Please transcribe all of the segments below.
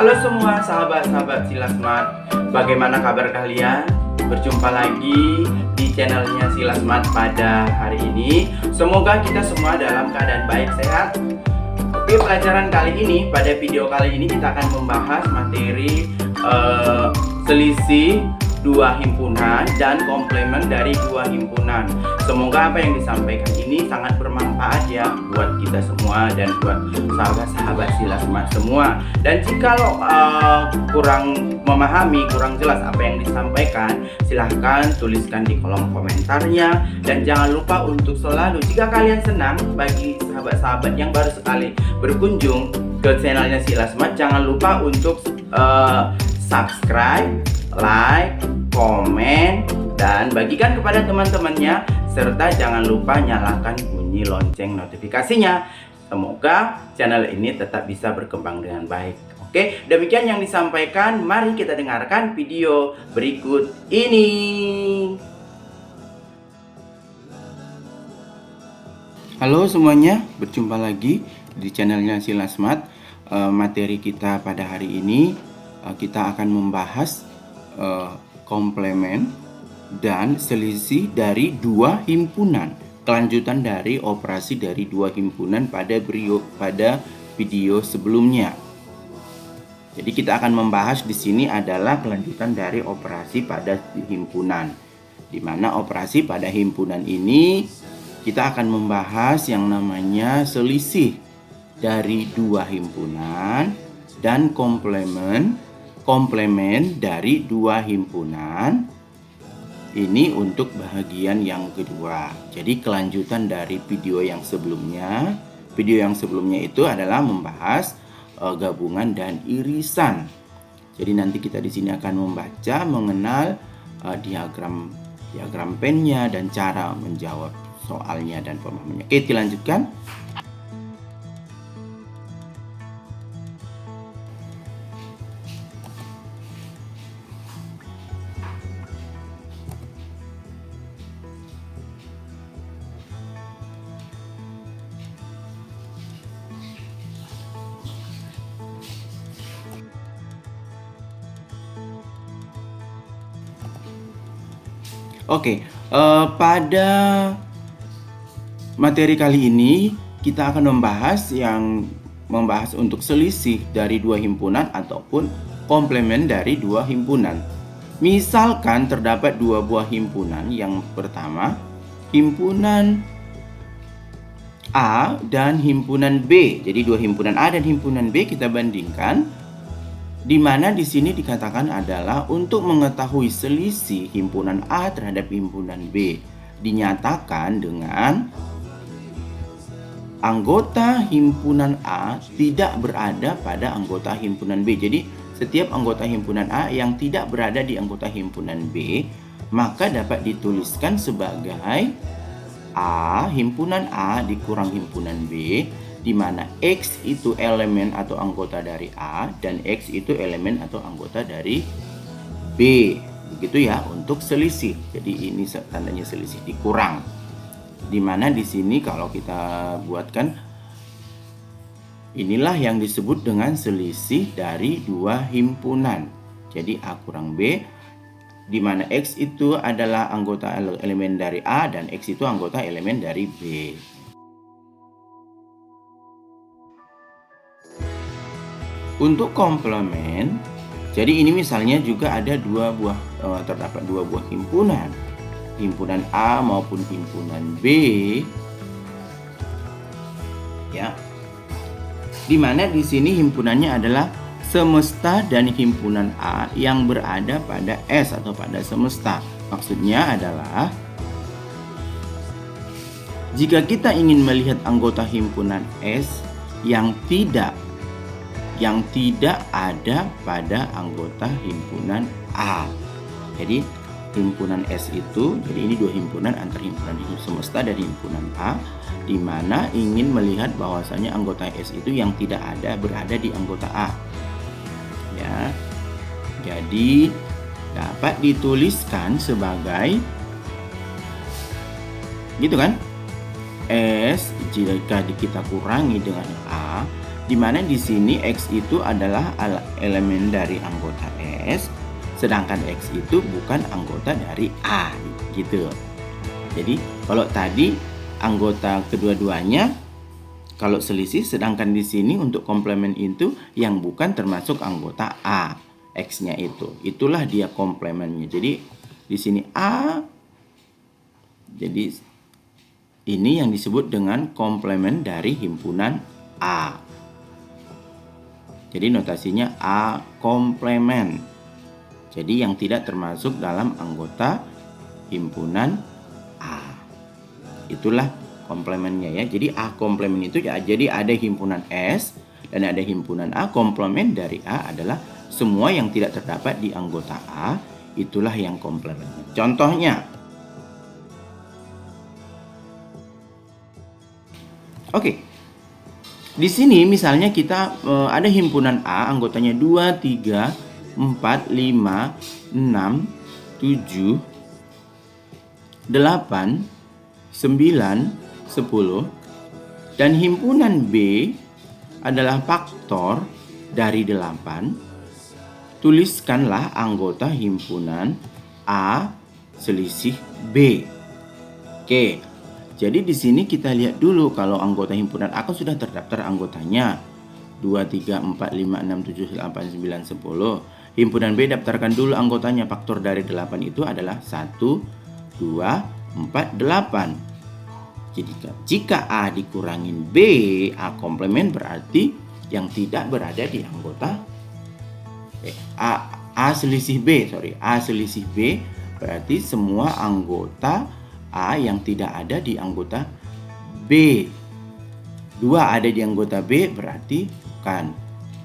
Halo semua sahabat-sahabat Sila Smart, bagaimana kabar kalian? Berjumpa lagi di channelnya Sila Smart pada hari ini. Semoga kita semua dalam keadaan baik, sehat. Oke, pelajaran kali ini, pada video kali ini kita akan membahas materi selisih dua himpunan dan komplement dari dua himpunan. Semoga apa yang disampaikan ini sangat bermanfaat ya buat kita semua dan buat sahabat-sahabat Sila Smart semua. Dan jika kurang memahami, kurang jelas apa yang disampaikan, silahkan tuliskan di kolom komentarnya. Dan jangan lupa untuk selalu, jika kalian senang, bagi sahabat-sahabat yang baru sekali berkunjung ke channelnya Sila Smart, jangan lupa untuk subscribe, like, komen, dan bagikan kepada teman-temannya, serta jangan lupa nyalakan bunyi lonceng notifikasinya. Semoga channel ini tetap bisa berkembang dengan baik. Oke, demikian yang disampaikan. Mari kita dengarkan video berikut ini. Halo semuanya, berjumpa lagi di channelnya Sila Smart. Materi kita pada hari ini kita akan membahas komplement dan selisih dari dua himpunan, kelanjutan dari operasi dari dua himpunan pada video sebelumnya. Jadi kita akan membahas di sini adalah kelanjutan dari operasi pada himpunan, di mana operasi pada himpunan ini kita akan membahas yang namanya selisih dari dua himpunan dan komplement dari dua himpunan. Ini untuk bagian yang kedua. Jadi kelanjutan dari video yang sebelumnya. Video yang sebelumnya itu adalah membahas gabungan dan irisan. Jadi nanti kita di sini akan membaca mengenal diagram pennya dan cara menjawab soalnya dan pemahamannya. Oke, dilanjutkan. Oke, pada materi kali ini kita akan membahas untuk selisih dari dua himpunan ataupun komplement dari dua himpunan. Misalkan terdapat dua buah himpunan. Yang pertama, himpunan A dan himpunan B. Jadi dua himpunan A dan himpunan B kita bandingkan. Di mana di sini dikatakan adalah untuk mengetahui selisih himpunan A terhadap himpunan B dinyatakan dengan anggota himpunan A tidak berada pada anggota himpunan B. Jadi setiap anggota himpunan A yang tidak berada di anggota himpunan B maka dapat dituliskan sebagai A, himpunan A dikurang himpunan B, di mana X itu elemen atau anggota dari A dan X itu elemen atau anggota dari B. Begitu ya untuk selisih. Jadi ini tandanya selisih dikurang. Di mana di sini kalau kita buatkan, inilah yang disebut dengan selisih dari dua himpunan. Jadi A kurang B, di mana X itu adalah anggota elemen dari A dan X itu anggota elemen dari B. Untuk komplement, jadi ini misalnya juga ada terdapat dua buah himpunan, himpunan A maupun himpunan B, ya. Dimana di sini himpunannya adalah semesta dan himpunan A yang berada pada S atau pada semesta. Maksudnya adalah jika kita ingin melihat anggota himpunan S yang tidak ada pada anggota himpunan A. Jadi himpunan S itu, jadi ini dua himpunan antar himpunan semesta dari himpunan A, di mana ingin melihat bahwasanya anggota S itu yang tidak berada di anggota A. Ya. Jadi dapat dituliskan sebagai gitu kan? S jika kita kurangi dengan A di mana di sini X itu adalah elemen dari anggota S, sedangkan X itu bukan anggota dari A, gitu. Jadi kalau tadi anggota kedua-duanya kalau selisih, sedangkan di sini untuk komplement itu yang bukan termasuk anggota A, X-nya itu. Itulah dia komplemennya. Jadi di sini A, jadi ini yang disebut dengan komplement dari himpunan A. Jadi notasinya A komplement. Jadi yang tidak termasuk dalam anggota himpunan A. Itulah komplemennya ya. Jadi A komplement itu ya, jadi ada himpunan S dan ada himpunan A. Komplement dari A adalah semua yang tidak terdapat di anggota A, itulah yang komplement. Contohnya, oke. Di sini misalnya kita ada himpunan A, anggotanya 2, 3, 4, 5, 6, 7, 8, 9, 10. Dan himpunan B adalah faktor dari 8. Tuliskanlah anggota himpunan A selisih B. Oke. Jadi di sini kita lihat dulu kalau anggota himpunan A kan sudah terdaftar anggotanya 2, 3, 4, 5, 6, 7, 8, 9, 10. Himpunan B daftarkan dulu anggotanya. Faktor dari 8 itu adalah 1, 2, 4, 8. Jadi jika A dikurangin B, A komplement berarti yang tidak berada di anggota A selisih B, A selisih B berarti semua anggota A yang tidak ada di anggota B. 2 ada di anggota B berarti bukan.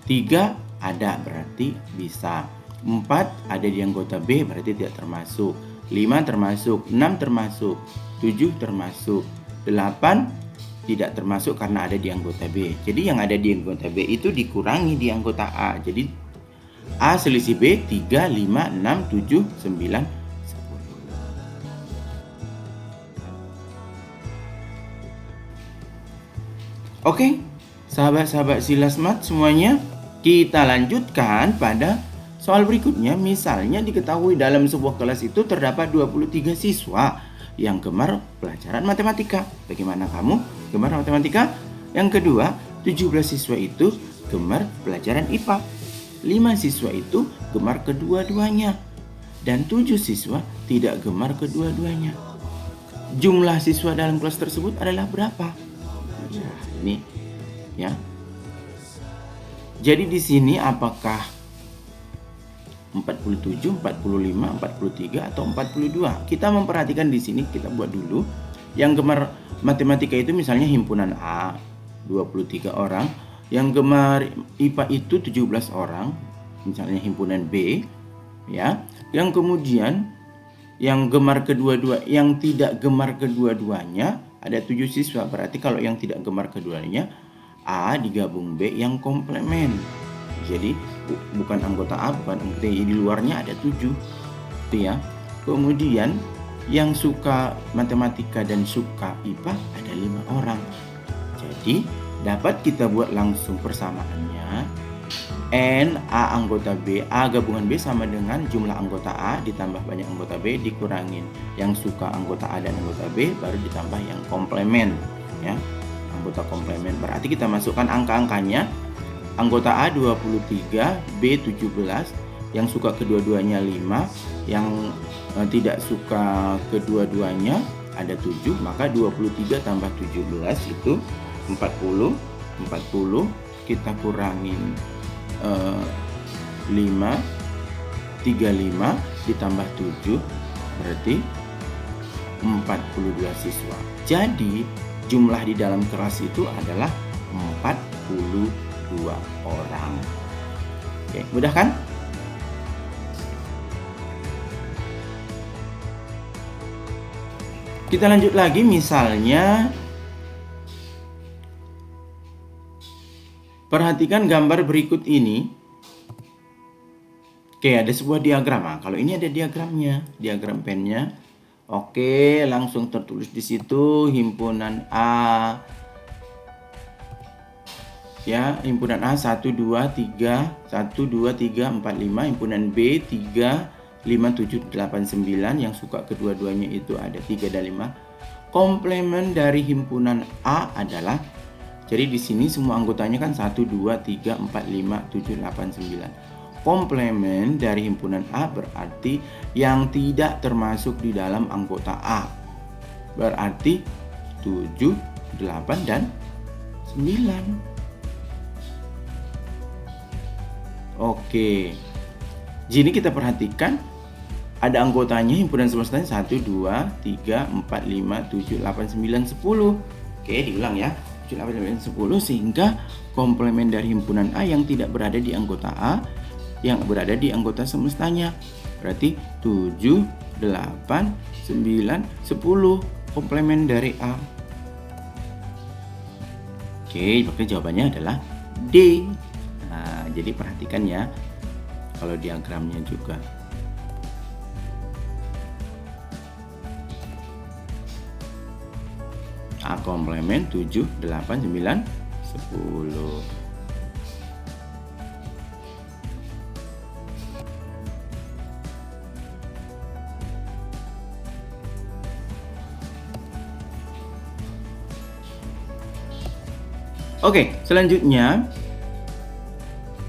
3 ada berarti bisa. 4 ada di anggota B berarti tidak termasuk. 5 termasuk, 6 termasuk, 7 termasuk, 8 tidak termasuk karena ada di anggota B. Jadi yang ada di anggota B itu dikurangi di anggota A. Jadi A selisih B 3, 5, 6, 7, 9, 10. Oke, sahabat-sahabat Silasmat semuanya, kita lanjutkan pada soal berikutnya. Misalnya diketahui dalam sebuah kelas itu terdapat 23 siswa yang gemar pelajaran matematika. Bagaimana kamu gemar matematika? Yang kedua, 17 siswa itu gemar pelajaran IPA. 5 siswa itu gemar kedua-duanya. Dan 7 siswa tidak gemar kedua-duanya. Jumlah siswa dalam kelas tersebut adalah berapa? Nah, ini ya. Jadi di sini apakah 47, 45, 43 atau 42? Kita memperhatikan di sini, kita buat dulu. Yang gemar matematika itu misalnya himpunan A 23 orang, yang gemar IPA itu 17 orang, misalnya himpunan B ya. Yang kemudian yang gemar kedua-dua, yang tidak gemar kedua-duanya ada 7 siswa. Berarti kalau yang tidak gemar keduanya A digabung B yang komplement. Jadi bukan anggota A, bukan anggota I, di luarnya ada 7. Itu ya. Kemudian yang suka matematika dan suka IPA ada 5 orang. Jadi dapat kita buat langsung persamaannya. N A anggota B, A gabungan B sama dengan jumlah anggota A ditambah banyak anggota B dikurangin yang suka anggota A dan anggota B, baru ditambah yang komplement ya, anggota komplement. Berarti kita masukkan angka-angkanya. Anggota A 23, B 17, yang suka kedua-duanya 5, yang tidak suka kedua-duanya ada 7, maka 23 tambah 17 itu 40. 40 kita kurangin 5, 35 ditambah 7 berarti 42 siswa. Jadi jumlah di dalam kelas itu adalah 42 orang. Oke, mudah kan? Kita lanjut lagi, misalnya perhatikan gambar berikut ini. Oke, ada sebuah diagram. Nah, kalau ini ada diagramnya, diagram pennya. Oke, langsung tertulis di situ himpunan A Ya, himpunan A 1 2 3 1 2 3 4 5, himpunan B 3 5 7 8 9 yang suka kedua-duanya itu ada 3 dan 5. Komplement dari himpunan A adalah, jadi di sini semua anggotanya kan 1 2 3 4 5 7 8 9. Komplement dari himpunan A berarti yang tidak termasuk di dalam anggota A. Berarti 7, 8 dan 9. Oke, jadi kita perhatikan ada anggotanya himpunan semestanya 1, 2, 3, 4, 5, 7, 8, 9, 10. Oke, diulang ya, 7, 8, 9, 10, sehingga komplement dari himpunan A yang tidak berada di anggota A yang berada di anggota semestanya. Berarti 7, 8, 9, 10 komplement dari A. Oke, maka jawabannya adalah D. Nah, jadi perhatikan ya kalau diagramnya juga. A komplement 7, 8, 9, 10. Oke, selanjutnya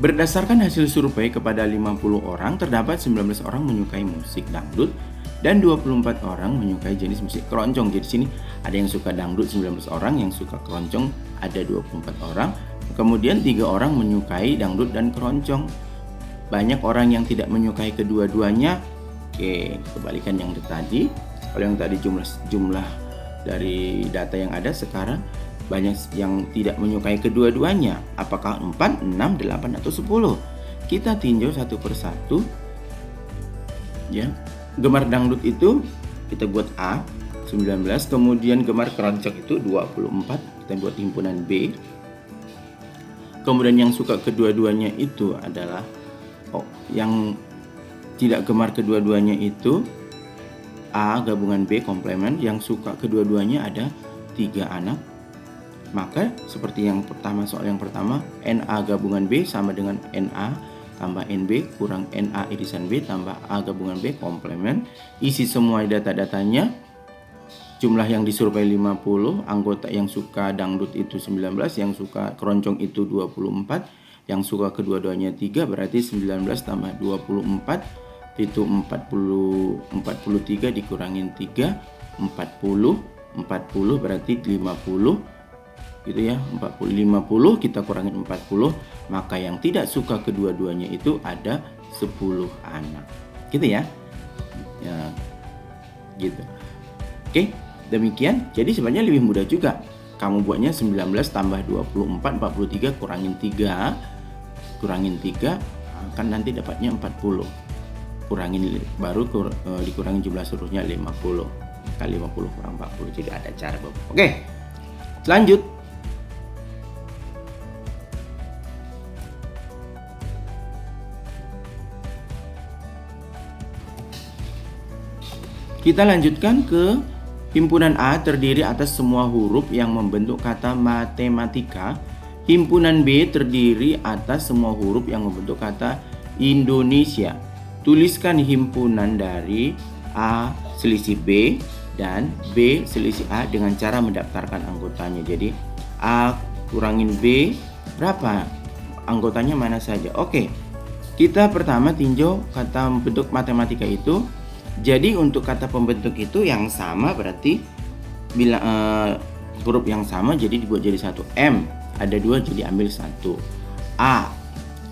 berdasarkan hasil survei kepada 50 orang, terdapat 19 orang menyukai musik dangdut dan 24 orang menyukai jenis musik keroncong. Jadi sini ada yang suka dangdut 19 orang, yang suka keroncong ada 24 orang. Kemudian 3 orang menyukai dangdut dan keroncong. Banyak orang yang tidak menyukai kedua-duanya. Oke, kebalikan yang tadi. Kalau yang tadi jumlah dari data yang ada, sekarang banyak yang tidak menyukai kedua-duanya. Apakah 4, 6, 8, atau 10? Kita tinjau satu persatu. Ya, gemar dangdut itu kita buat A 19, kemudian gemar keroncong itu 24, kita buat himpunan B. Kemudian yang suka kedua-duanya itu adalah yang tidak gemar kedua-duanya itu A gabungan B komplement, yang suka kedua-duanya ada 3 anak. Maka seperti yang pertama, soal yang pertama, NA gabungan B sama dengan NA tambah NB kurang NA irisan B tambah A gabungan B komplement. Isi semua data-datanya. Jumlah yang disurvei 50, anggota yang suka dangdut itu 19, yang suka keroncong itu 24, yang suka kedua-duanya 3, berarti 19 tambah 24 itu 43 dikurangin 3, 40 berarti 50 gitu ya, 50 kita kurangin 40, maka yang tidak suka kedua-duanya itu ada 10 anak. Gitu ya. Ya. Gitu. Oke, demikian. Jadi sebenarnya lebih mudah juga. Kamu buatnya 19 tambah 24, 43 kurangin 3 kan nanti dapatnya 40. Kurangin baru dikurangin jumlah seluruhnya 50. Kali 50 kurang 40. Jadi ada cara. Oke. Lanjut. Kita lanjutkan ke himpunan A terdiri atas semua huruf yang membentuk kata matematika. Himpunan B terdiri atas semua huruf yang membentuk kata Indonesia. Tuliskan himpunan dari A selisih B dan B selisih A dengan cara mendaftarkan anggotanya. Jadi A kurangin B, berapa? Anggotanya mana saja? Oke, kita pertama tinjau kata bentuk matematika itu. Jadi untuk kata pembentuk itu yang sama, berarti bila huruf yang sama jadi dibuat jadi satu. M ada 2 jadi ambil 1. A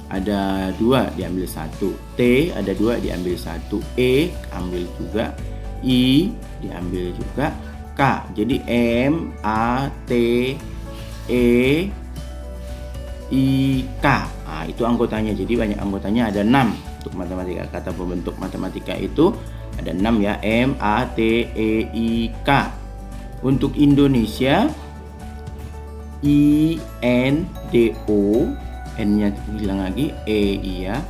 ada 2 diambil 1. T ada 2 diambil 1. E ambil juga. I diambil juga. K jadi M A T E I K. Nah, itu anggotanya. Jadi banyak anggotanya, ada 6 untuk matematika. Kata pembentuk matematika itu ada 6 ya, M, A, T, E, I, K. Untuk Indonesia, I, N, D, O, N-nya hilang lagi, E, iya,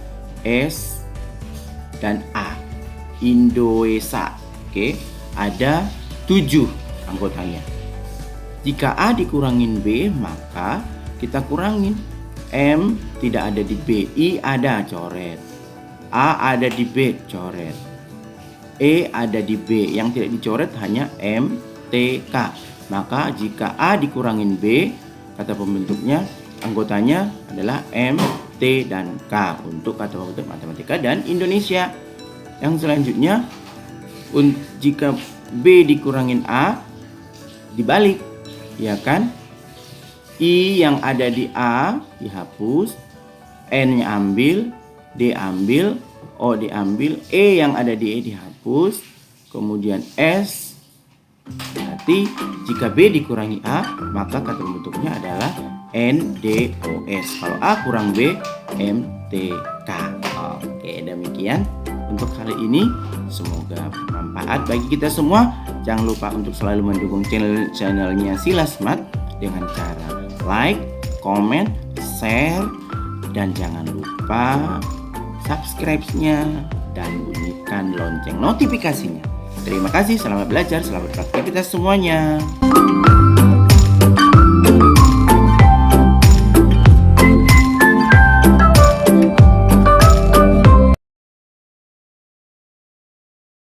S, dan A. Indonesia. Oke, ada 7 anggotanya. Jika A dikurangin B, maka kita kurangin. M tidak ada di B, I ada, coret. A ada di B, coret. E ada di B, yang tidak dicoret hanya M, T, K. Maka jika A dikurangin B, kata pembentuknya, anggotanya adalah M, T, dan K untuk kata pembentuk matematika dan Indonesia. Yang selanjutnya, jika B dikurangin A, dibalik, ya kan? I yang ada di A dihapus, N-nya ambil, D ambil, O diambil, E yang ada di E dihapus, kemudian S. Berarti jika B dikurangi A, maka kata pembentuknya adalah NDOS. Kalau A kurang B, MTK. Oke, demikian untuk kali ini. Semoga bermanfaat bagi kita semua. Jangan lupa untuk selalu mendukung channelnya Silasmat dengan cara like, comment, share, dan jangan lupa subscribe-nya dan bunyikan lonceng notifikasinya. Terima kasih, selamat belajar, selamat beraktivitas semuanya.